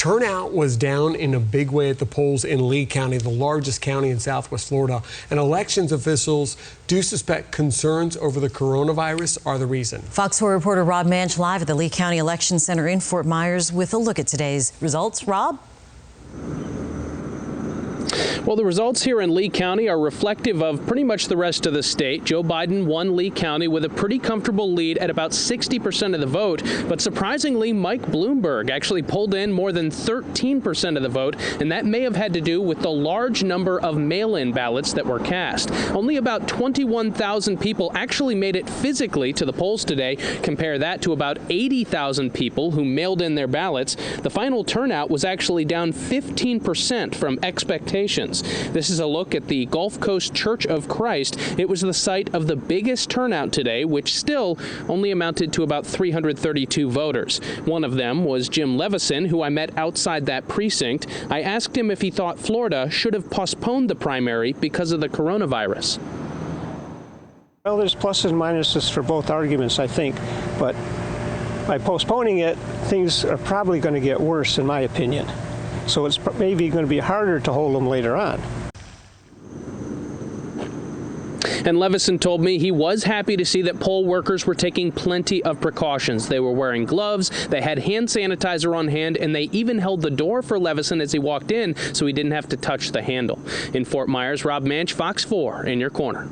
Turnout was down in a big way at the polls in Lee County, the largest county in Southwest Florida. And elections officials do suspect concerns over the coronavirus are the reason. Fox 4 reporter Rob Manch live at the Lee County Election Center in Fort Myers with a look at today's results. Rob? Well, the results here in Lee County are reflective of pretty much the rest of the state. Joe Biden won Lee County with a pretty comfortable lead at about 60% of the vote. But surprisingly, Mike Bloomberg actually pulled in more than 13% of the vote, and that may have had to do with the large number of mail-in ballots that were cast. Only about 21,000 people actually made it physically to the polls today. Compare that to about 80,000 people who mailed in their ballots. The final turnout was actually down 15% from expectations. This is a look at the Gulf Coast Church of Christ. It was the site of the biggest turnout today, which still only amounted to about 332 voters. One of them was Jim Levison, who I met outside that precinct. I asked him if he thought Florida should have postponed the primary because of the coronavirus. Well, there's pluses and minuses for both arguments, I think, but by postponing it, things are probably going to get worse, in my opinion. So it's maybe going to be harder to hold them later on. And Levison told me he was happy to see that poll workers were taking plenty of precautions. They were wearing gloves, they had hand sanitizer on hand, and they even held the door for Levison as he walked in so he didn't have to touch the handle. In Fort Myers, Rob Manch, Fox 4 in your corner.